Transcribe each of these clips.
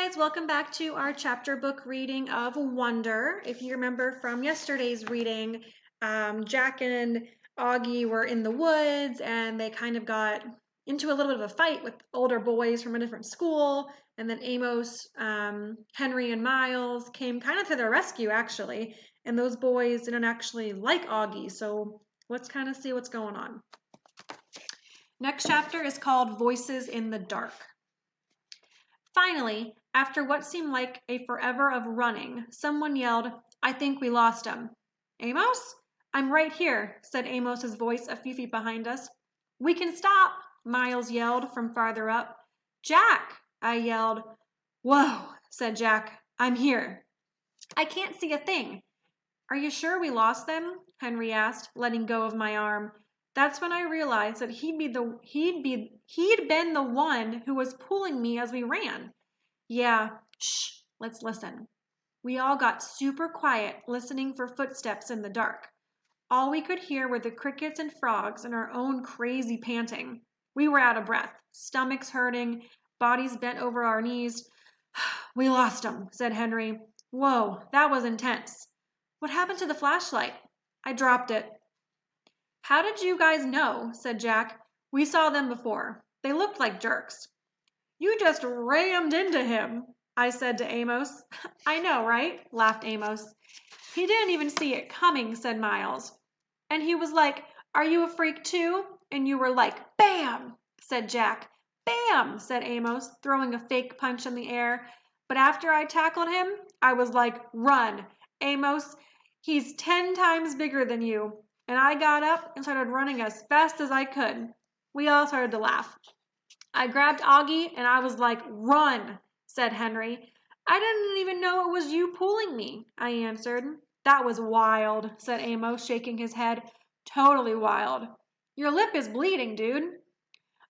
guys, welcome back to our chapter book reading of Wonder. If you remember from yesterday's reading, Jack and Augie were in the woods and they kind of got into a little bit of a fight with older boys from a different school. And then Amos, Henry, and Miles came kind of to their rescue, actually. And those boys didn't actually like Augie, so let's kind of see what's going on. Next chapter is called Voices in the Dark. Finally, after what seemed like a forever of running, someone yelled, "I think we lost him." "Amos?" "I'm right here," said Amos's voice a few feet behind us. "We can stop," Miles yelled from farther up. "Jack!" I yelled. "Whoa," said Jack. "I'm here." "I can't see a thing." "Are you sure we lost them?" Henry asked, letting go of my arm. That's when I realized that he'd been the one who was pulling me as we ran. "Yeah, shh, let's listen." We all got super quiet, listening for footsteps in the dark. All we could hear were the crickets and frogs and our own crazy panting. We were out of breath, stomachs hurting, bodies bent over our knees. "We lost him," said Henry. "Whoa, that was intense." "What happened to the flashlight?" "I dropped it." "How did you guys know?" said Jack. "We saw them before. They looked like jerks." "You just rammed into him," I said to Amos. "I know, right?" laughed Amos. "He didn't even see it coming," said Miles. "And he was like, 'Are you a freak too?' And you were like, 'Bam!'" said Jack. "Bam!" said Amos, throwing a fake punch in the air. But after I tackled him, I was like, "Run, Amos. He's 10 times bigger than you." And I got up and started running as fast as I could. We all started to laugh. "I grabbed Augie and I was like, 'Run,'" said Henry. "I didn't even know it was you pulling me," I answered. "That was wild," said Amos, shaking his head. "Totally wild. Your lip is bleeding, dude."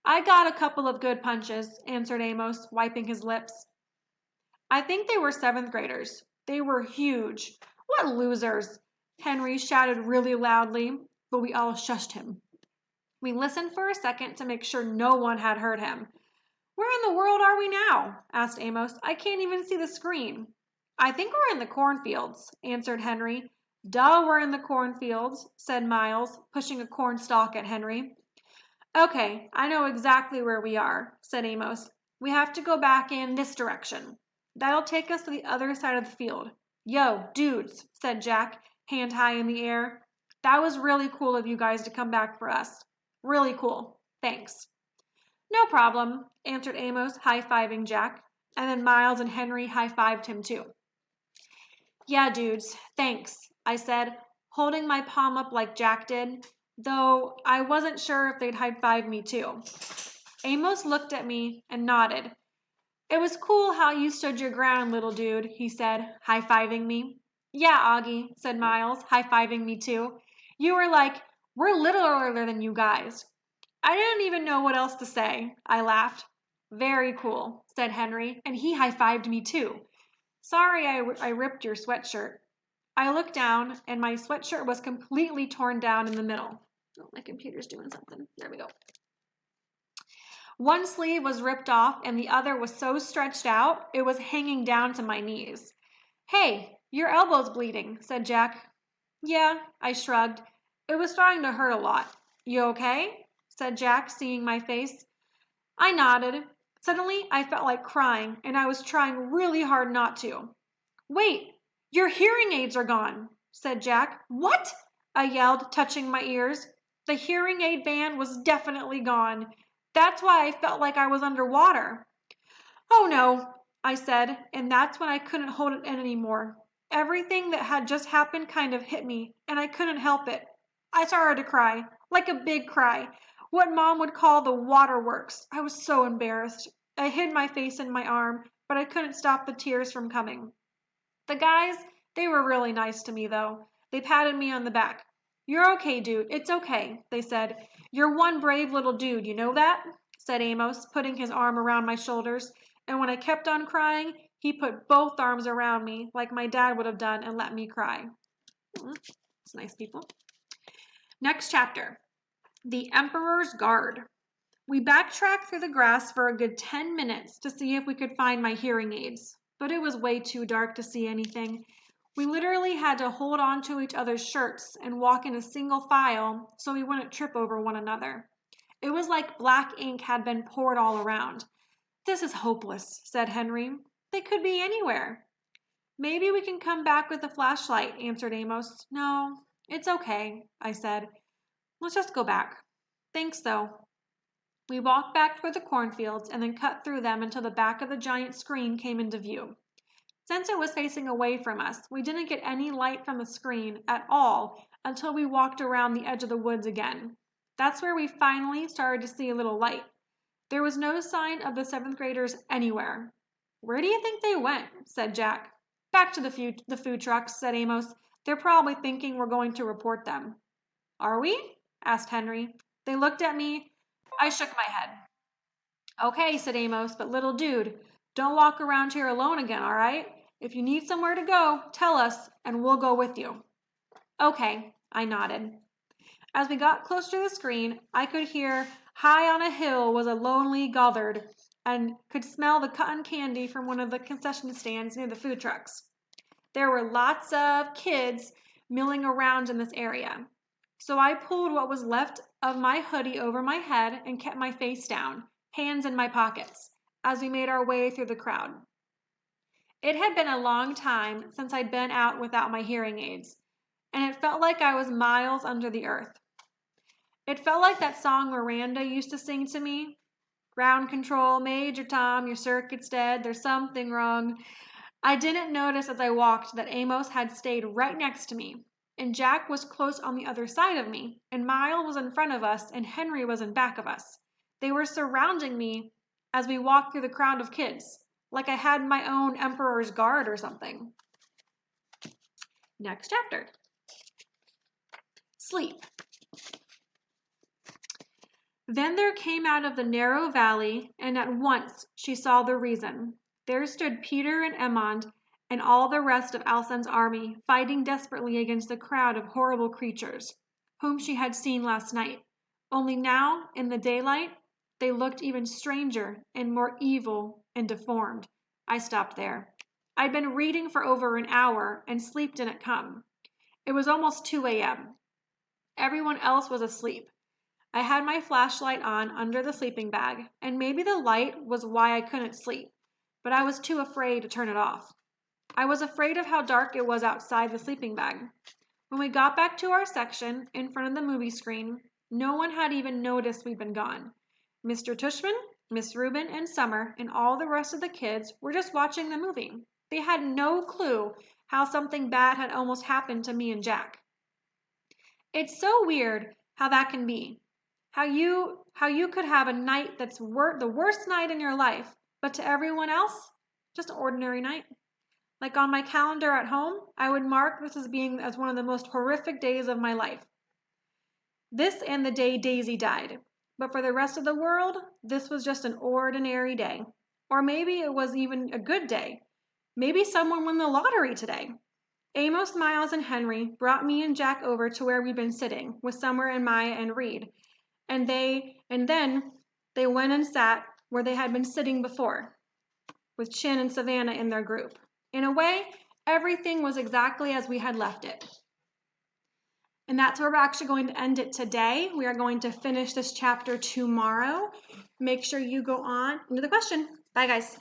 "I got a couple of good punches," answered Amos, wiping his lips. I think they were 7th graders. They were huge. "What losers!" Henry shouted really loudly, but we all shushed him. We listened for a second to make sure no one had heard him. "Where in the world are we now?" asked Amos. "I can't even see the screen." "I think we're in the cornfields," answered Henry. "Duh, we're in the cornfields," said Miles, pushing a corn stalk at Henry. "Okay, I know exactly where we are," said Amos. "We have to go back in this direction. That'll take us to the other side of the field." "Yo, dudes," said Jack, hand high in the air. "That was really cool of you guys to come back for us. Really cool. Thanks." "No problem," answered Amos, high-fiving Jack, and then Miles and Henry high-fived him too. "Yeah, dudes, thanks," I said, holding my palm up like Jack did, though I wasn't sure if they'd high-five me too. Amos looked at me and nodded. "It was cool how you stood your ground, little dude," he said, high-fiving me. "Yeah, Augie," said Miles, high-fiving me too. "You were like, 'We're littler than you guys.'" I didn't even know what else to say. I laughed. "Very cool," said Henry, and he high-fived me too. "Sorry I ripped your sweatshirt." I looked down, and my sweatshirt was completely torn down in the middle. Oh, my computer's doing something. There we go. One sleeve was ripped off, and the other was so stretched out, it was hanging down to my knees. "Hey, your elbow's bleeding," said Jack. "Yeah," I shrugged. "It was starting to hurt a lot." "You okay?" said Jack, seeing my face. I nodded. Suddenly, I felt like crying, and I was trying really hard not to. "Wait, your hearing aids are gone," said Jack. "What?" I yelled, touching my ears. The hearing aid band was definitely gone. That's why I felt like I was underwater. "Oh no," I said, and that's when I couldn't hold it in anymore. Everything that had just happened kind of hit me, and I couldn't help it. I started to cry, like a big cry, what Mom would call the waterworks. I was so embarrassed. I hid my face in my arm, but I couldn't stop the tears from coming. The guys, they were really nice to me, though. They patted me on the back. "You're okay, dude. It's okay," they said. "You're one brave little dude, you know that?" said Amos, putting his arm around my shoulders. And when I kept on crying, he put both arms around me, like my dad would have done, and let me cry. It's nice, people. Next chapter. The Emperor's Guard. We backtracked through the grass for a good 10 minutes to see if we could find my hearing aids, but it was way too dark to see anything. We literally had to hold on to each other's shirts and walk in a single file so we wouldn't trip over one another. It was like black ink had been poured all around. "This is hopeless," said Henry. "They could be anywhere." "Maybe we can come back with a flashlight," answered Amos. "No, it's okay," I said. "Let's just go back." "Thanks, though." We walked back toward the cornfields and then cut through them until the back of the giant screen came into view. Since it was facing away from us, we didn't get any light from the screen at all until we walked around the edge of the woods again. That's where we finally started to see a little light. There was no sign of the 7th graders anywhere. "Where do you think they went?" said Jack. "Back to the food trucks," said Amos. "They're probably thinking we're going to report them." "Are we?" asked Henry. They looked at me. I shook my head. "Okay," said Amos, "but little dude, don't walk around here alone again, all right? If you need somewhere to go, tell us, and we'll go with you." "Okay," I nodded. As we got closer to the screen, I could hear high on a hill was a lonely Gothard and could smell the cotton candy from one of the concession stands near the food trucks. There were lots of kids milling around in this area. So I pulled what was left of my hoodie over my head and kept my face down, hands in my pockets, as we made our way through the crowd. It had been a long time since I'd been out without my hearing aids, and it felt like I was miles under the earth. It felt like that song Miranda used to sing to me. "Ground control, Major Tom, your circuit's dead, there's something wrong." I didn't notice as I walked that Amos had stayed right next to me, and Jack was close on the other side of me, and Miles was in front of us, and Henry was in back of us. They were surrounding me as we walked through the crowd of kids, like I had my own Emperor's Guard or something. Next chapter. Sleep. Then there came out of the narrow valley, and at once she saw the reason. There stood Peter and Ammon and all the rest of Alson's army, fighting desperately against a crowd of horrible creatures, whom she had seen last night. Only now, in the daylight, they looked even stranger and more evil and deformed. I stopped there. I'd been reading for over an hour, and sleep didn't come. It was almost 2 a.m. Everyone else was asleep. I had my flashlight on under the sleeping bag, and maybe the light was why I couldn't sleep, but I was too afraid to turn it off. I was afraid of how dark it was outside the sleeping bag. When we got back to our section, in front of the movie screen, no one had even noticed we'd been gone. Mr. Tushman, Miss Rubin, and Summer, and all the rest of the kids were just watching the movie. They had no clue how something bad had almost happened to me and Jack. It's so weird how that can be. How you could have a night that's the worst night in your life, but to everyone else, just an ordinary night. Like on my calendar at home, I would mark this as one of the most horrific days of my life. This and the day Daisy died. But for the rest of the world, this was just an ordinary day. Or maybe it was even a good day. Maybe someone won the lottery today. Amos, Miles, and Henry brought me and Jack over to where we'd been sitting with Summer and Maya and Reed. And then they went and sat where they had been sitting before, with Chin and Savannah in their group. In a way, everything was exactly as we had left it. And that's where we're actually going to end it today. We are going to finish this chapter tomorrow. Make sure you go on into the question. Bye, guys.